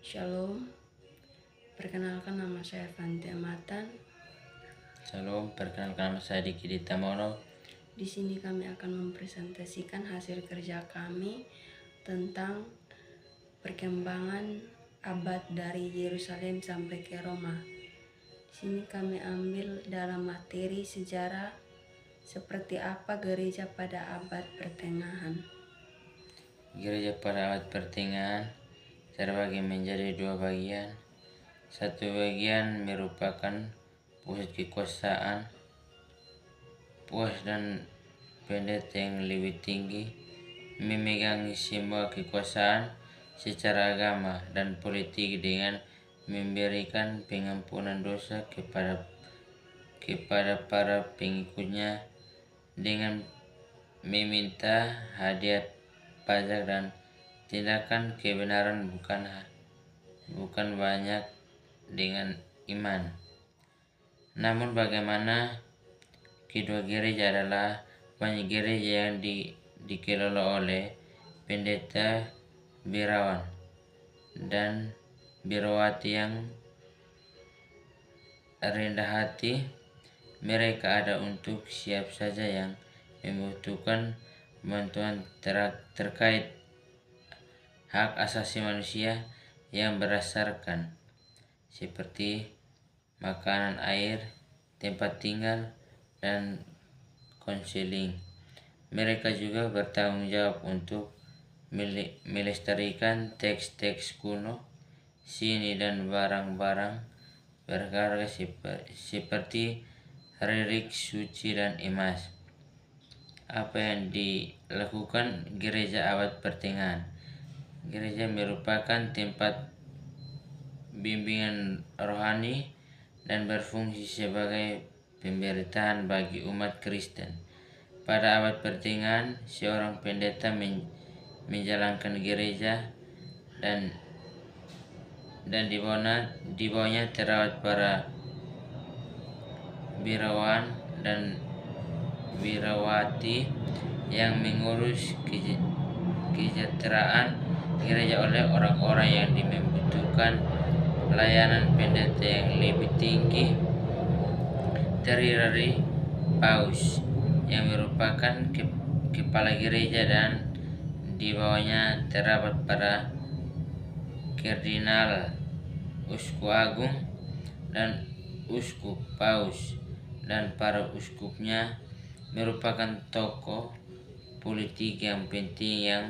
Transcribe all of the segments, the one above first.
Shalom, perkenalkan nama saya Fanti Amatan. Shalom, perkenalkan nama saya Diki Ditamono. Di sini kami akan mempresentasikan hasil kerja kami tentang perkembangan abad dari Yerusalem sampai ke Roma. Di sini kami ambil dalam materi sejarah seperti apa gereja pada abad pertengahan. Gereja pada abad pertengahan terbagi menjadi dua bagian. Satu bagian merupakan pusat kekuasaan, puas dan pendeta yang lebih tinggi, memegang semua kekuasaan secara agama dan politik dengan memberikan pengampunan dosa kepada para pengikutnya dengan meminta hadiah pajak dan tindakan kebenaran bukan banyak dengan iman. Namun bagaimana kedua gereja adalah banyak gereja yang dikelola oleh pendeta birawan dan birawati yang rendah hati. Mereka ada untuk siapa saja yang membutuhkan bantuan terkait hak asasi manusia yang berdasarkan seperti makanan, air, tempat tinggal, dan konseling. Mereka juga bertanggung jawab untuk melestarikan teks-teks kuno, seni dan barang-barang berharga seperti relik suci dan emas. Apa yang dilakukan gereja abad pertengahan? Gereja merupakan tempat bimbingan rohani dan berfungsi sebagai pemberitaan bagi umat Kristen. Pada abad pertengahan, seorang pendeta menjalankan gereja dan di bawahnya terdapat para birawan dan birawati yang mengurus kesejahteraan gereja oleh orang-orang yang membutuhkan layanan. Pendeta yang lebih tinggi terdiri dari paus yang merupakan kepala gereja dan di bawahnya terdapat para kardinal, uskup agung, dan uskup paus, dan para uskupnya merupakan tokoh politik yang penting yang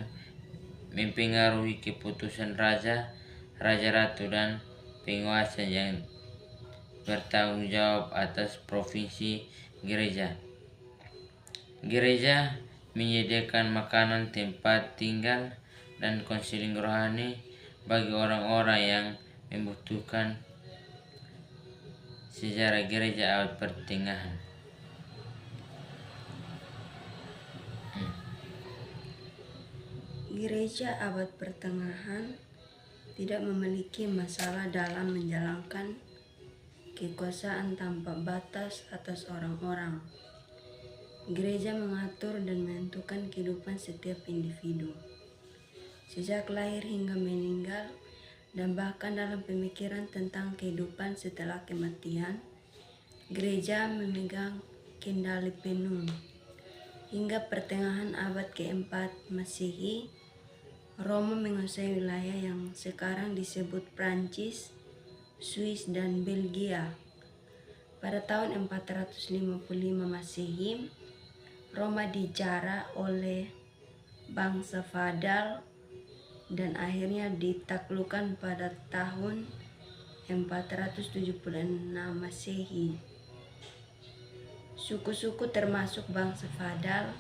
mempengaruhi keputusan raja, ratu, dan penguasa yang bertanggung jawab atas provinsi gereja. Gereja menyediakan makanan, tempat tinggal, dan konseling rohani bagi orang-orang yang membutuhkan. Sejarah gereja abad pertengahan. Gereja abad pertengahan tidak memiliki masalah dalam menjalankan kekuasaan tanpa batas atas orang-orang. Gereja mengatur dan menentukan kehidupan setiap individu, sejak lahir hingga meninggal, dan bahkan dalam pemikiran tentang kehidupan setelah kematian. Gereja memegang kendali penuh. Hingga pertengahan abad keempat Masehi, Roma menguasai wilayah yang sekarang disebut Prancis, Swiss, dan Belgia. Pada tahun 455 Masehi, Roma dijajah oleh bangsa Vandal dan akhirnya ditaklukkan pada tahun 476 Masehi. Suku-suku termasuk bangsa Vandal,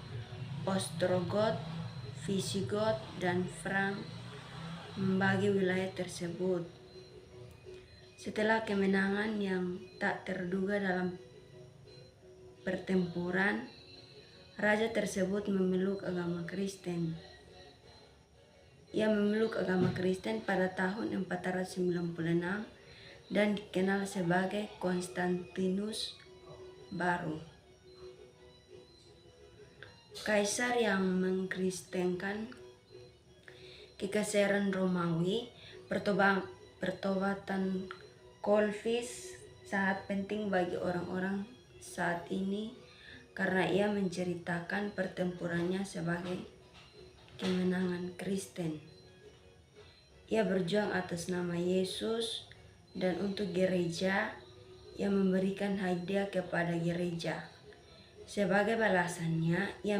Ostrogoth, Visigoth, dan Frank membagi wilayah tersebut. Setelah kemenangan yang tak terduga dalam pertempuran, raja tersebut memeluk agama Kristen. Ia memeluk agama Kristen pada tahun 496 dan dikenal sebagai Konstantinus Baru, kaisar yang mengkristenkan kekaisaran Romawi. pertobatan Kolvis sangat penting bagi orang-orang saat ini karena ia menceritakan pertempurannya sebagai kemenangan Kristen. Ia berjuang atas nama Yesus dan untuk gereja, ia memberikan hadiah kepada gereja. Sebagai balasannya, ia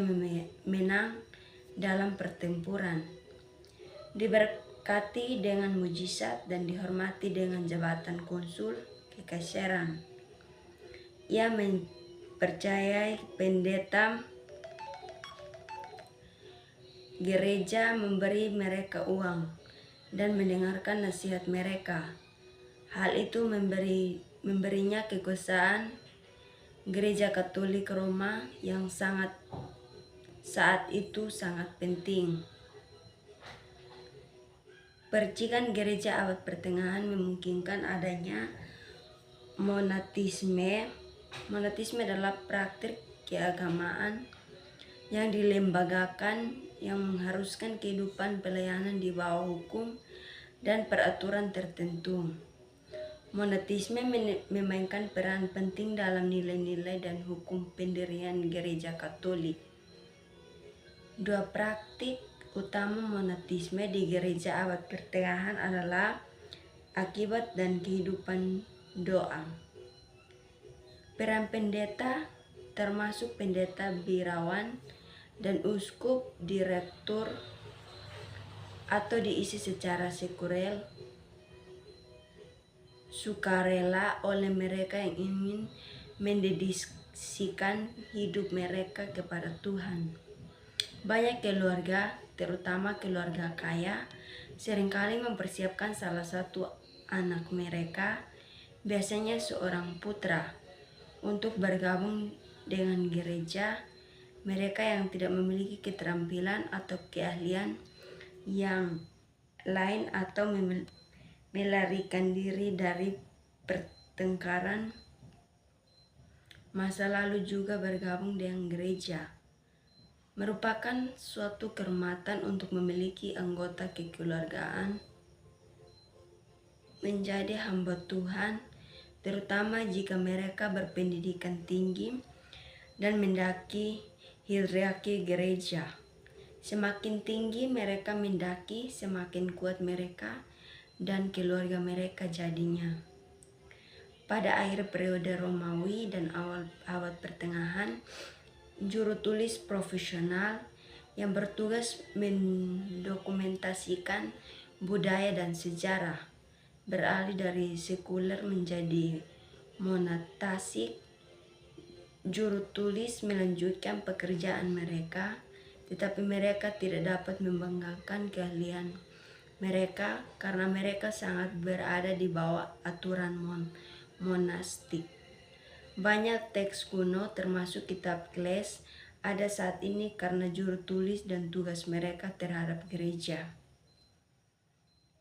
menang dalam pertempuran. Diberkati dengan mujizat dan dihormati dengan jabatan konsul kekaisaran. Ia mempercayai pendeta gereja memberi mereka uang dan mendengarkan nasihat mereka. Hal itu memberinya kekuasaan Gereja Katolik Roma yang saat itu sangat penting. Percikan gereja abad pertengahan memungkinkan adanya monatisme. Monatisme adalah praktik keagamaan yang dilembagakan yang mengharuskan kehidupan pelayanan di bawah hukum dan peraturan tertentu. Monatisme memainkan peran penting dalam nilai-nilai dan hukum pendirian gereja Katolik. Dua praktik utama monatisme di gereja abad pertengahan adalah akibat dan kehidupan doa. Peran pendeta termasuk pendeta birawan dan uskup direktur atau diisi secara sekuler sukarela oleh mereka yang ingin mendedikasikan hidup mereka kepada Tuhan. Banyak keluarga, terutama keluarga kaya, seringkali mempersiapkan salah satu anak mereka, biasanya seorang putra, untuk bergabung dengan gereja. Mereka yang tidak memiliki keterampilan atau keahlian yang lain atau melarikan diri dari pertengkaran masa lalu juga bergabung dengan gereja. Merupakan suatu kehormatan untuk memiliki anggota kekeluargaan menjadi hamba Tuhan, terutama jika mereka berpendidikan tinggi dan mendaki hierarki gereja. Semakin tinggi mereka mendaki, semakin kuat mereka dan keluarga mereka jadinya. Pada akhir periode Romawi dan awal abad pertengahan, juru tulis profesional yang bertugas mendokumentasikan budaya dan sejarah beralih dari sekuler menjadi monatasik. Juru tulis melanjutkan pekerjaan mereka, tetapi mereka tidak dapat membanggakan keahlian mereka karena mereka sangat berada di bawah aturan monastik. Banyak teks kuno termasuk kitab Kles ada saat ini karena juru tulis dan tugas mereka terhadap gereja.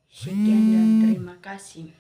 Sekian dan terima kasih.